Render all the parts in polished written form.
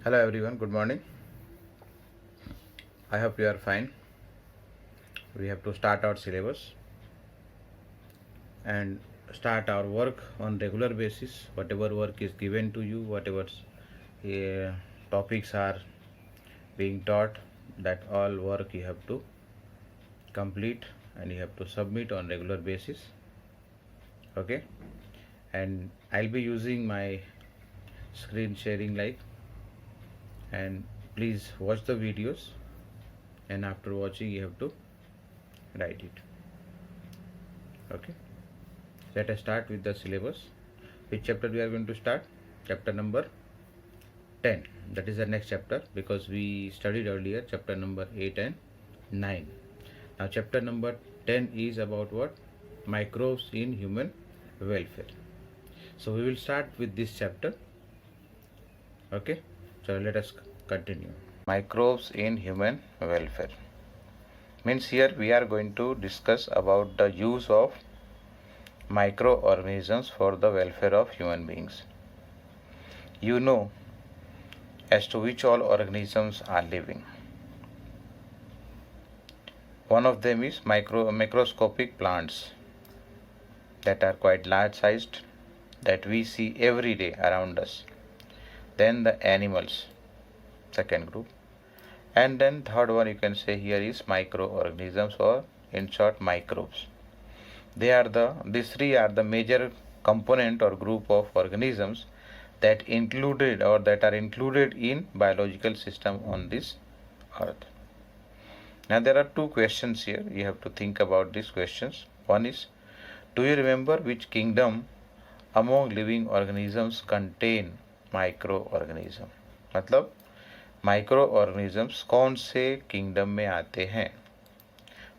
Hello everyone, good morning. I hope you are fine. We have to start our syllabus and start our work on regular basis. Whatever work is given to you, whatever topics are being taught, that all work you have to complete and you have to submit on regular basis. Okay, and I'll be using my screen sharing like, and please watch the videos, and after watching you have to write it. Okay, let us start with the syllabus. Which chapter we are going to start? Chapter number 10. That is the next chapter, because we studied earlier chapter number 8 and 9. Now chapter number 10 is about what? Microbes in human welfare. So we will start with this chapter. Okay, so let us continue. Microbes in human welfare means here we are going to discuss about the use of microorganisms for the welfare of human beings. You know as to which all organisms are living. One of them is microscopic plants that are quite large sized, that we see every day around us. Then the animals, second group, and then third one you can say here is microorganisms, or in short microbes. These three are the major component or group of organisms that are included in biological system on this earth. Now there are two questions here. You have to think about these questions. One is, do you remember which kingdom among living organisms contain microorganism? मतलब microorganisms कौन से kingdom में आते हैं?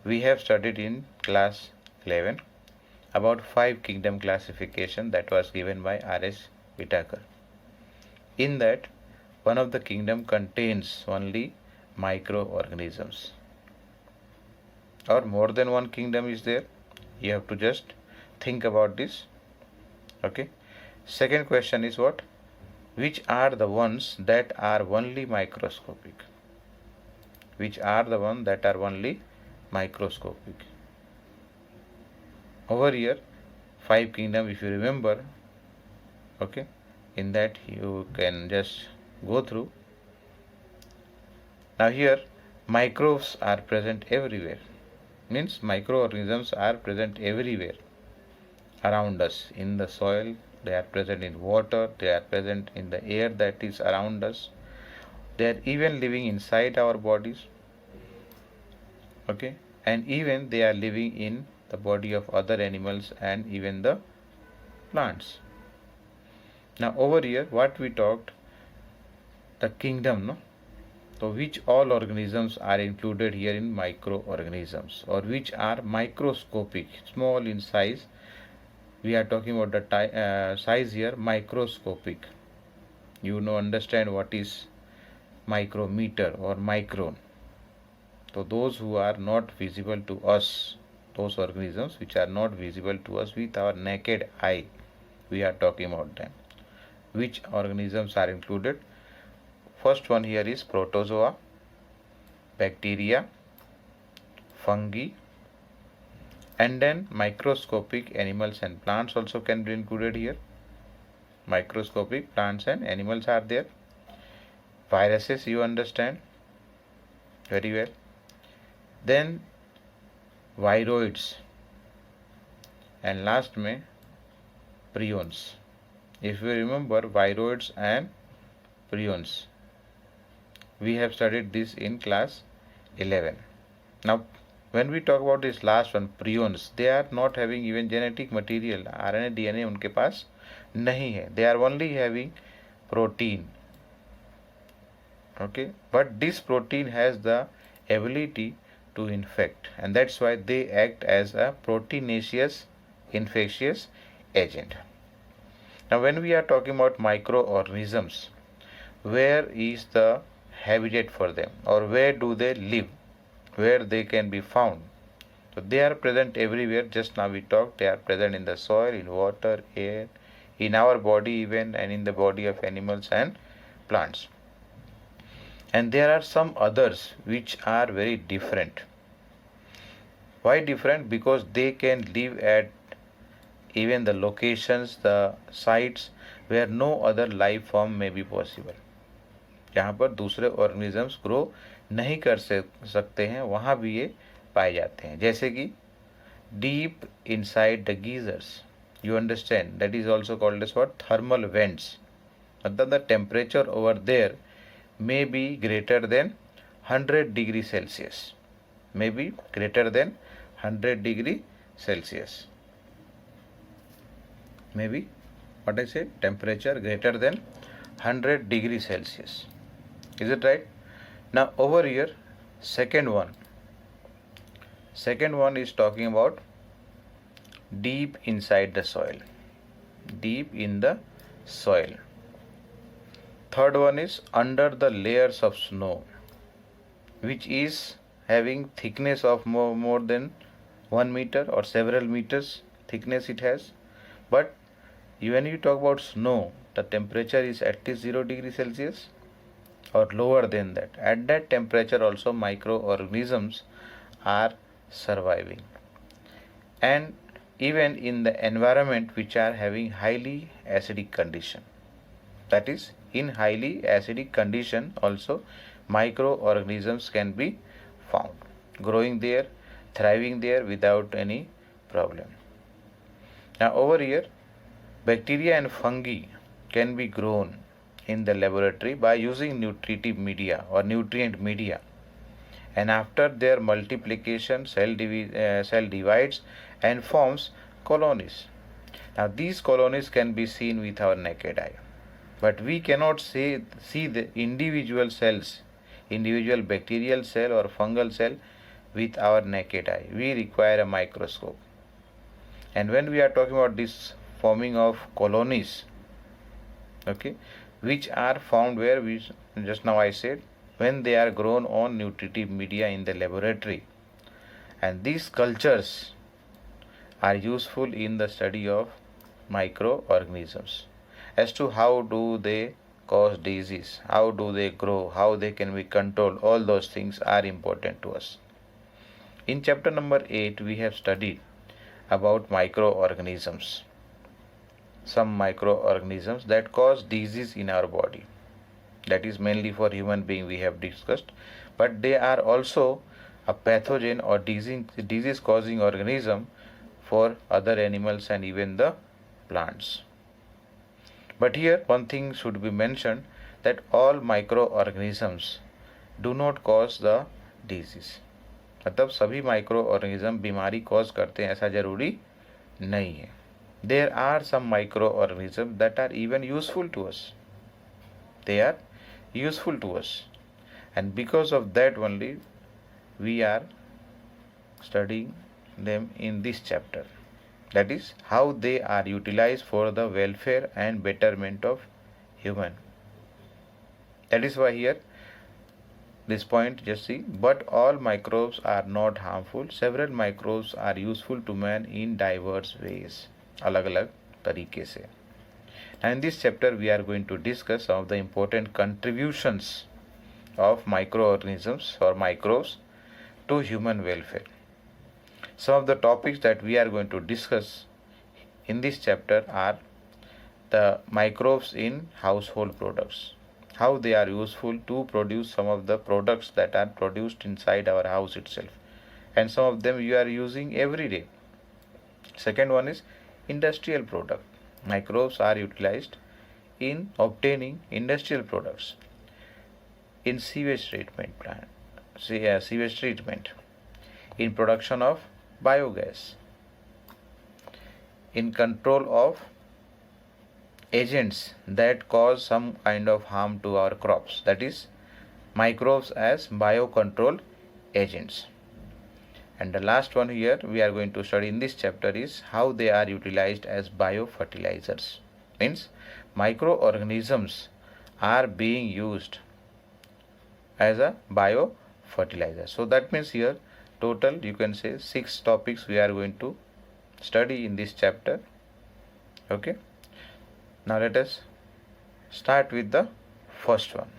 We have studied in class 11 about 5 kingdom classification that was given by R.S. Whitaker. In that, one of the kingdom contains only microorganisms, or more than one kingdom is there. You have to just think about this. Okay. Second question is what? Which are the ones that are only microscopic? Which are the ones that are only microscopic? Over here, 5 kingdom, if you remember, okay, in that you can just go through. Now here, microbes are present everywhere. Means microorganisms are present everywhere around us. In the soil, they are present in water, they are present in the air that is around us. They are even living inside our bodies. Okay, and even they are living in the body of other animals and even the plants. Now over here, what we talked, the kingdom, no? So which all organisms are included here in microorganisms, or which are microscopic, small in size. We are talking about the size here, microscopic. You know, understand what is micrometer or micron. So those who are not visible to us, those organisms which are not visible to us with our naked eye, we are talking about them. Which organisms are included? First one here is protozoa, bacteria, fungi, and then microscopic animals and plants also can be included here. Microscopic plants and animals are there. Viruses, you understand very well. Then viroids, and last में prions. If you remember viroids and prions, we have studied this in class 11. Now when we talk about this last one, prions, they are not having even genetic material, RNA DNA उनके पास नहीं है. They are only having protein. Okay, but this protein has the ability to infect, and that's why they act as a proteinaceous infectious agent. Now when we are talking about microorganisms, where is the habitat for them, or where do they live, where they can be found? So they are present everywhere. Just now we talked, they are present in the soil, in water, air, in our body even, and in the body of animals and plants. and there are some others which are very different. Why different? Because they can live at even the locations, the sites where no other life form may be possible. जहाँ पर दूसरे organisms grow नहीं कर सकते हैं, वहाँ भी ये पाए जाते हैं. जैसे कि deep inside the geysers, you understand, that is also called as what? Thermal vents. मतलब the temperature over there may be greater than 100 degree Celsius. May be greater than 100 degree Celsius. Maybe, what I say, temperature greater than 100 degree Celsius. Is it right? Now over here, second one is talking about deep inside the soil. Deep in the soil. Third one is under the layers of snow, which is having thickness of more than 1 meter or several meters thickness it has. But when you talk about snow, the temperature is at least 0 degree Celsius or lower than that. At that temperature also microorganisms are surviving. And even in the environment which are having highly acidic condition. That is, in highly acidic condition also microorganisms can be found, growing there, thriving there without any problem. Now over here, bacteria and fungi can be grown in the laboratory by using nutritive media or nutrient media, and after their multiplication cell divides and forms colonies. Now these colonies can be seen with our naked eye, but we cannot see the individual cells, individual bacterial cell or fungal cell with our naked eye. We require a microscope. And when we are talking about this forming of colonies, okay, which are found where we just now I said, when they are grown on nutritive media in the laboratory, and these cultures are useful in the study of microorganisms. As to how do they cause disease, how do they grow, how they can be controlled, all those things are important to us. In chapter number 8 we have studied about microorganisms, some microorganisms that cause disease in our body. That is mainly for human being we have discussed, but they are also a pathogen or disease causing organism for other animals and even the plants. But here one thing should be mentioned, that all microorganisms do not cause the disease. मतलब सभी micro organism बीमारी cause करते हैं ऐसा जरूरी नहीं है. There are some microorganisms that are even useful to us. They are useful to us, and because of that only we are studying them in this chapter. That is how they are utilized for the welfare and betterment of human. That is why here this point just see, but all microbes are not harmful. Several microbes are useful to man in diverse ways, अलग अलग तरीके से. And in this chapter we are going to discuss some of the important contributions of microorganisms or microbes to human welfare. Some of the topics that we are going to discuss in this chapter are the microbes in household products, how they are useful to produce some of the products that are produced inside our house itself, and some of them you are using every day. Second one is industrial product. Microbes are utilized in obtaining industrial products, in sewage treatment plant, sewage treatment, in production of biogas, in control of agents that cause some kind of harm to our crops. That is, microbes as biocontrol agents. And the last one here we are going to study in this chapter is how they are utilized as biofertilizers. Means microorganisms are being used as a biofertilizer. So that means here total you can say 6 topics we are going to study in this chapter. Okay. Now let us start with the first one.